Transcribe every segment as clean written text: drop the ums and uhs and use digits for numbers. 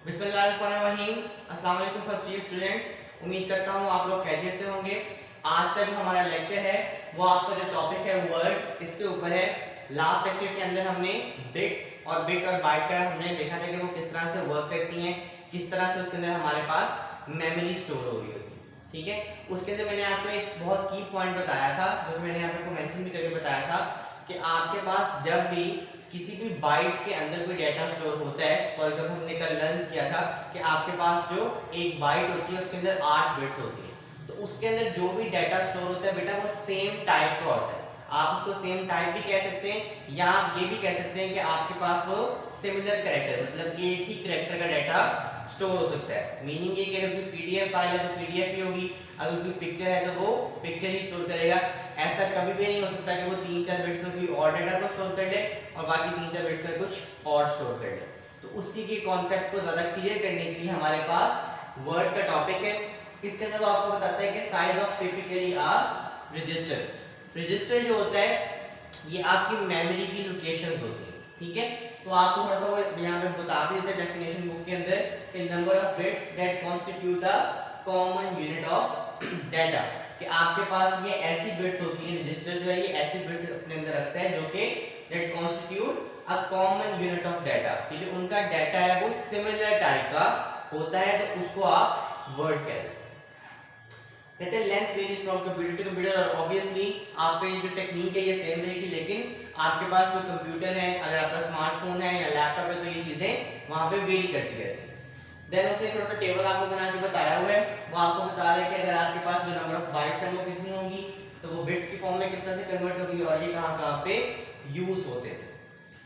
बिस्मिल्लाहिर्रहमानिर्रहीम। अस्सलाम वालेकुम फर्स्ट ईयर स्टूडेंट्स, उम्मीद करता हूँ आप लोग खैरियत से होंगे। आज का जो हमारा लेक्चर है वो आपका जो टॉपिक है वर्ड, इसके ऊपर है। लास्ट लेक्चर के अंदर हमने बिट्स और बिट और बाइट का हमने देखा था कि वो किस तरह से वर्क करती हैं, किस तरह से उसके अंदर हमारे पास मेमोरी स्टोर हो रही होती है। ठीक है, उसके अंदर मैंने आपको एक बहुत की पॉइंट बताया था, जो मैंने आपको मेंशन भी करके बताया था कि आपके पास जब भी किसी भी बाइट के अंदर कोई डेटा स्टोर होता है, फॉर एग्जांपल हमने कल लर्न किया था कि आपके पास जो एक बाइट होती है उसके अंदर 8 बिट्स होती है, तो उसके अंदर जो भी डेटा स्टोर होता है बेटा वो सेम टाइप का होता है। आप उसको सेम टाइप भी कह सकते हैं या आप ये भी कह सकते हैं कि आपके पास वो सिमिलर कैरेक्टर, मतलब एक ही कैरेक्टर का डेटा स्टोर हो सकता है। मीनिंग ये कि अगर कोई पीडीएफ फाइल है तो पीडीएफ ही होगी, अगर कोई पिक्चर है तो वो पिक्चर ही स्टोर करेगा। ऐसा कभी भी नहीं हो सकता कि वो 3-4 बिट्स में कोई और डेटा को स्टोर कर ले और बाकी 3-4 बिट्स में कुछ और स्टोर कर ले। तो उसी के कॉन्सेप्ट को ज्यादा क्लियर करने के लिए हमारे पास वर्ड का टॉपिक है। इसके अंदर वो आपको बताता है कि size of typically a resistor. Register जो होता है ये आपकी मेमोरी की लोकेशंस होती है। ठीक है, तो आपको थोड़ा सा वो यहाँ पे बता भी देते हैं डेफिनेशन बुक के अंदर कि number of bits that constitute a common unit of data, कि आपके पास ये ऐसी बिट्स होती है, रजिस्टर जो है ये ऐसी बिट्स अपने अंदर रखता है जो कि that constitute a common unit of data, कि जो उनका डाटा है वो सिमिलर टाइप का होता है, तो उसको आप वर्ड कहते हैं। कहते हैं length varies from computer to computer, और ऑब्वियसली आपका ये जो टेक्निक है ये सेम रहेगी, लेकिन आपके पास जो कंप्यूटर है, अगर आपका स्मार्टफोन है या लैपटॉप है, तो ये चीजें वहां पे वेरी करती रहती है। देन उसने थोड़ा सा टेबल आपको बना के बताया हुआ है, वो आपको बता रहा है कि अगर आपके पास जो नंबर ऑफ बाइट्स है वो कितनी होंगी, तो वो बिट्स की फॉर्म में किस तरह से कन्वर्ट होगी और ये कहां कहां पे यूज होते थे।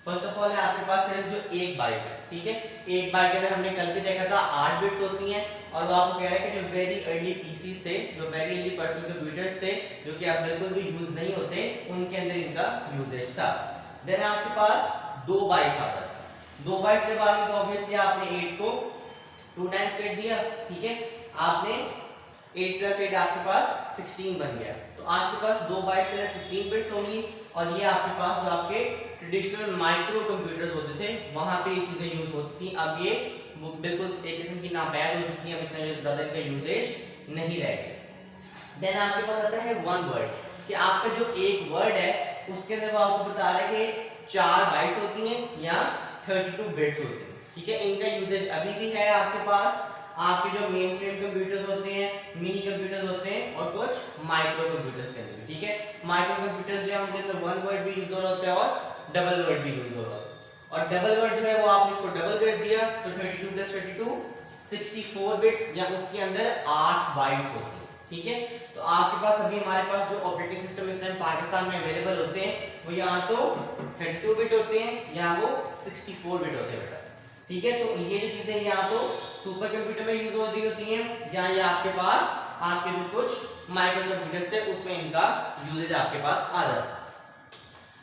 फर्स्ट ऑफ ऑल है आपके पास सिर्फ जो एक बाइट है। ठीक है, एक बाइट के अंदर हमने कल भी देखा था 8 बिट्स होती हैं, और वो आपको कह रहा है कि जो वेरी अर्ली पीसीज थे, जो वेरी अर्ली पर्सनल कंप्यूटर्स थे, जो कि अब बिल्कुल भी यूज नहीं होते, उनके अंदर इनका यूजेज था। देन आपके पास 2 बाइट्स आता था। 2 बाइट्स जब आ गई तो ऑब्वियसली आपने 8 को 2 टाइम्स कर दिया। ठीक है, आपने 8 प्लस 8 आपके पास 16 बन गया, तो आपके पास 2 बाइट्स के 16 बिट्स होंगी, और ये आपके पास जो आपके ट्रेडिशनल माइक्रो कंप्यूटर्स होते थे वहां पे ये चीजें यूज होती थी। अब ये बिल्कुल एक किस्म की नापैद हो चुकी है, अब इतना ज्यादा इनका यूजेज नहीं रह गया। देन आपके पास आता है वन वर्ड, कि आपका जो एक वर्ड है उसके अंदर वो आपको बता रहा है कि 4 बाइट्स होती हैं या 32 बिट्स होती हैं। ठीक है, इनका यूजेज अभी भी है आपके पास। आपके जो मेन फ्रेम कंप्यूटर्स होते हैं, मिनी कंप्यूटर्स होते हैं, और कुछ माइक्रो कंप्यूटर्स के अंदर। ठीक है, माइक्रो कंप्यूटर्स जो है उनके अंदर वन वर्ड भी यूज हो रहा होता है और डबल वर्ड भी यूज हो रहा होता है। और डबल वर्ड जो है वो आपने इसको डबल कर दिया तो 32 प्लस 32 64 बिट्स, या उसके अंदर 8 बाइट्स होती है। ठीक है, तो आपके पास अभी हमारे पास जो ऑपरेटिंग सिस्टम इस टाइम पाकिस्तान में अवेलेबल होते हैं वो या तो 32 बिट होते हैं या वो 64 बिट होते हैं बेटा। ठीक है, तो ये जो चीजें या तो सुपर कंप्यूटर में यूज हो रही होती हैं, या ये आपके पास आपके जो कुछ माइक्रो कंप्यूटर्स थे उसमें इनका यूजेज आपके पास आ जाता है।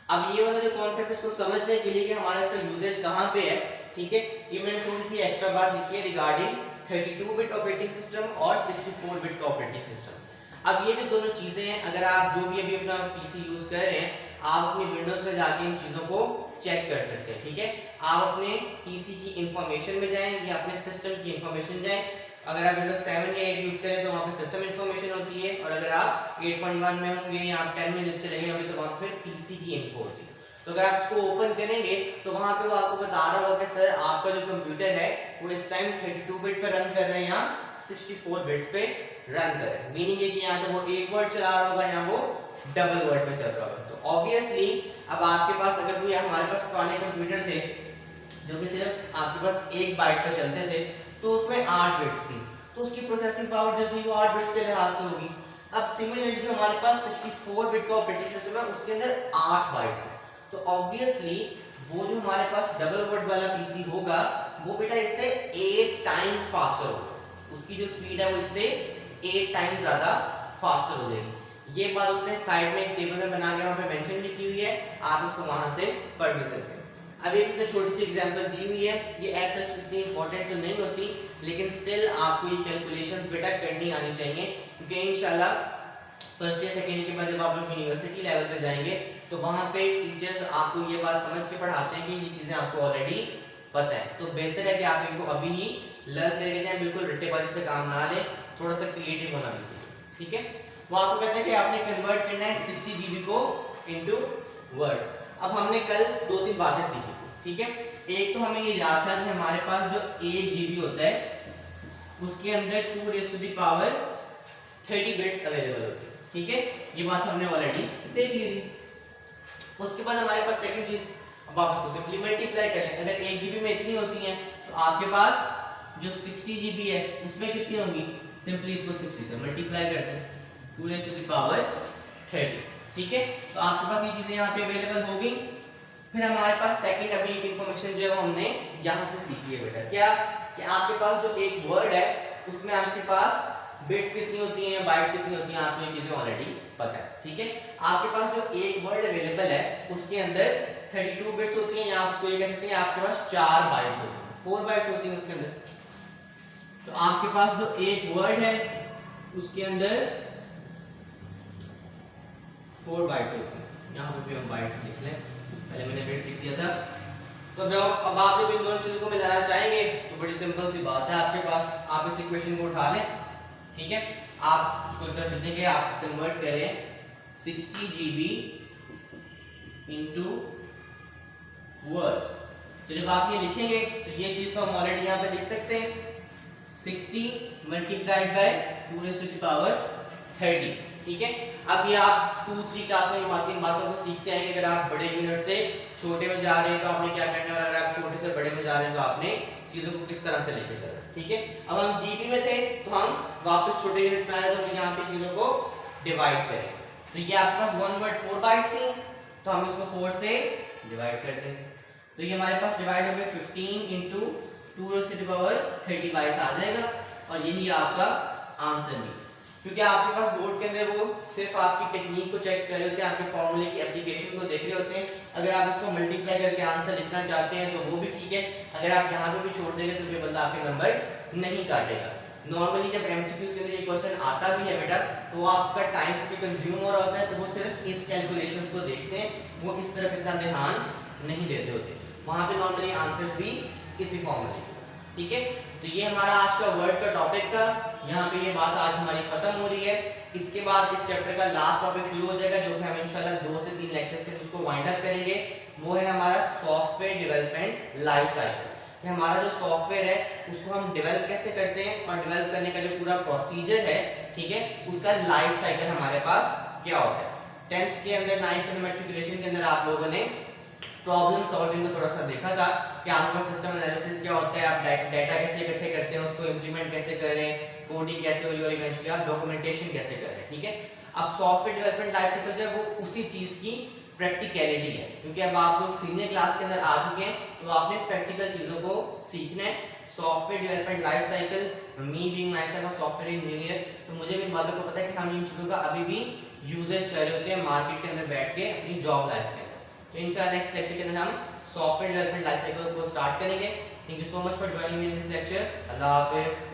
अब ये वाला जो कॉन्सेप्ट इसको समझने के लिए कि हमारा इसका यूजेज कहां पे है, ठीक है, ये मैंने थोड़ी सी एक्स्ट्रा बात लिखी है रिगार्डिंग 32 बिट ऑपरेटिंग सिस्टम और 64 बिट का ऑपरेटिंग सिस्टम। अब ये जो दोनों चीजें हैं, अगर आप जो भी अभी अपना पीसी यूज कर रहे हैं, आप अपने विंडोज में जाके इन चीजों को चेक कर सकते हैं। ठीक है, आप अपने पीसी की इंफॉर्मेशन में जाएं या अपने सिस्टम की इंफॉर्मेशन जाएं। अगर आप विंडोज 7 या 8 यूज करें तो वहां पे सिस्टम इंफॉर्मेशन होती है, और अगर आप 8.1 में होंगे या आप 10 में चले गए होंगे तो वहां पे पीसी की इंफो होती है। तो अगर आप इसको ओपन करेंगे तो वहां पे वो आपको बता रहा होगा कि सर आपका जो कंप्यूटर है वो इस टाइम 32 बिट पे रन कर रहे हैं या 64 बिट्स पे रन कर रहे हैं। मीनिंग है कि या तो वो एक वर्ड चला रहा होगा या वो डबल वर्ड पे चल रहा होगा। तो ऑब्वियसली अब आपके पास अगर कोई हमारे पास पुराने कंप्यूटर थे जो कि सिर्फ आपके पास एक बाइट पे चलते थे, तो उसमें 8 बिट्स थी, तो उसकी प्रोसेसिंग पावर जो थी वो 8 बिट्स के लिहाज से होगी। अब सिमिलरली जो हमारे पास 64 बिट का ऑपरेटिंग सिस्टम है उसके अंदर 8 बाइट्स है, तो ऑब्वियसली वो जो हमारे पास डबल वर्ड वाला पीसी होगा वो बेटा इससे 8 टाइम्स फास्टर होगा, उसकी जो स्पीड है वो इससे 8 टाइम्स ज्यादा फास्टर हो जाएगी। ये बात उसने साइड में एक टेबल में बना के वहां पे मेंशन भी की हुई है, आप उसको वहां से पढ़ भी सकते हैं। अब एक उसने छोटी सी एग्जांपल दी हुई है, ये ऐसा इतनी इंपॉर्टेंट तो नहीं होती, लेकिन स्टिल आपको ये कैलकुलेशंस बेटा करनी आनी चाहिए, क्योंकि इंशाल्लाह फर्स्ट ईयर सेकेंड ईयर के बाद जब आप लोग यूनिवर्सिटी लेवल पे जाएंगे तो वहां पे टीचर्स आपको ये बात समझ के पढ़ाते हैं कि ये चीजें आपको ऑलरेडी पता है, तो बेहतर है कि आप इनको अभी ही लर्न करके जाएं, बिल्कुल रट्टेबाजी से काम ना लें, थोड़ा सा क्रिएटिव होना भी सीखें, ठीक है। वो आपको कहते हैं कि आपने कन्वर्ट करना है 60 GB को इनटू वर्ड्स। अब हमने कल 2-3 बातें सीखी, ठीक है। एक तो हमें ये याद था कि हमारे पास जो 1 GB होता है उसके अंदर 2⁻30 बिट्स अवेलेबल होते हैं, ठीक है। ये बात हमने ऑलरेडी देख ली थी। उसके बाद हमारे पास सेकंड चीज, अब आप इसको सिंपली मल्टीप्लाई करें। अगर 1 GB में इतनी होती हैं तो आपके पास जो 60 GB है उसमें कितनी होंगी, सिंपली इसको 60 से मल्टीप्लाई करते हैं, 2⁻30, ठीक है। तो आपके पास ये चीजें यहाँ पे अवेलेबल होगी। फिर हमारे पास सेकंड अभी एक इंफॉर्मेशन जो है वो हमने यहाँ से सीखी है बेटा, क्या कि आपके पास जो एक वर्ड है उसमें आपके पास बिट्स कितनी होती हैं या बाइट्स कितनी होती हैं, आपको ये चीजें ऑलरेडी पता है, ठीक है। आपके पास जो एक वर्ड अवेलेबल है उसके अंदर 32 बिट्स होती हैं, या आप उसको ये कह सकते हैं आपके पास 4 बाइट्स होती हैं, 4 बाइट्स होती हैं उसके अंदर। तो आपके पास जो एक वर्ड है उसके अंदर 4 बाइट्स होती हैं। यहाँ पे हम बाइट्स लिख लें, पहले मैंने बिट्स लिख दिया था। तो जब अब आप जब इन दोनों चीजों को मिलाना चाहेंगे तो बड़ी सिंपल सी बात है, आपके पास आप इस इक्वेशन को उठा लें, ठीक है। आप उसको इधर लिख देंगे, आप कन्वर्ट करें 60 GB इनटू वर्ड्स। तो जब आप ये लिखेंगे तो ये चीज तो हम ऑलरेडी यहाँ पे लिख सकते हैं, 60 मल्टीप्लाइड बाय 2⁻30, ठीक है। अब ये आप 2-3 क्लास में इन बातों को सीखते हैं कि अगर आप बड़े यूनिट से छोटे में जा रहे हैं तो आपने क्या करना है, और अगर आप छोटे से बड़े में जा रहे हैं तो आपने चीजों को किस तरह से लेके चलना, ठीक है। अब हम जीबी में थे तो हम वापस छोटे यूनिट में आ रहे हैं, तो यहाँ पे चीजों को डिवाइड करें। तो ये आपके पास 1 वर्ड 4 बाइट्स थी, तो हम इसको 4 से डिवाइड कर देंगे, तो ये हमारे पास डिवाइड हो गया 15 इंटू 2⁻30 बाइट्स आ जाएगा, और यही आपका आंसर नहीं, क्योंकि आपके पास बोर्ड के अंदर वो सिर्फ आपकी टेक्निक को चेक कर रहे होते हैं, आपके फॉर्मूले की एप्लीकेशन को देख रहे होते हैं। अगर आप इसको मल्टीप्लाई करके आंसर लिखना चाहते हैं तो वो भी ठीक है, अगर आप यहाँ पे भी छोड़ देंगे तो ये बंदा आपके नंबर नहीं काटेगा। नॉर्मली जब एमसीक्यूज के अंदर ये क्वेश्चन आता भी है बेटा, तो आपका टाइम भी कंज्यूम हो रहा होता है, तो वो सिर्फ इस कैलकुलेशंस को देखते हैं, वो इस तरफ इतना ध्यान नहीं देते होते। वहाँ पे नॉर्मली आंसर भी इसी फॉर्मूले के, ठीक है। तो ये हमारा आज का वर्ड का टॉपिक था, यहाँ पे ये बात आज हमारी खत्म हो रही है। इसके बाद इस चैप्टर का लास्ट टॉपिक शुरू हो जाएगा, जो कि हम इंशाल्लाह 2 से 3 लेक्चर्स के उसको वाइंड अप करेंगे। वो है हमारा सॉफ्टवेयर डेवलपमेंट लाइफ साइकिल, कि हमारा जो सॉफ्टवेयर है उसको हम डेवलप कैसे करते हैं, और डेवलप करने का जो पूरा प्रोसीजर है, ठीक है, उसका लाइफ साइकिल हमारे पास क्या होता है। 10th के अंदर 9th के मैट्रिकुलेशन के अंदर आप लोगों ने प्रॉब्लम सॉल्विंग को थोड़ा सा देखा था कि आपका सिस्टम एनालिसिस क्या होता है, आप डाटा कैसे इकट्ठे करते हैं, उसको इंप्लीमेंट कैसे करें, कोडिंग कैसे होगी, और इवेंचुअली आप डॉक्यूमेंटेशन कैसे करें, ठीक है। अब सॉफ्टवेयर डेवलपमेंट लाइफ साइकिल जो है वो उसी चीज की प्रैक्टिकलिटी है, क्योंकि अब आप लोग सीनियर क्लास के अंदर आ चुके हैं, तो आपने प्रैक्टिकल चीजों को सीखना है। Software development life cycle, me being my self a software engineer, तो मुझे भी इन बातों को पता है कि हम इन चीजों का अभी भी यूजेज कर रहे होते हैं मार्केट के अंदर बैठ के अपनी जॉब लाइफ के अंदर। तो इंशाल्लाह नेक्स्ट लेक्चर के अंदर हम सॉफ्टवेयर डेवलपमेंट लाइफ साइकिल को स्टार्ट करेंगे। Thank you so much for joining me in this lecture. Allah हाफिज़।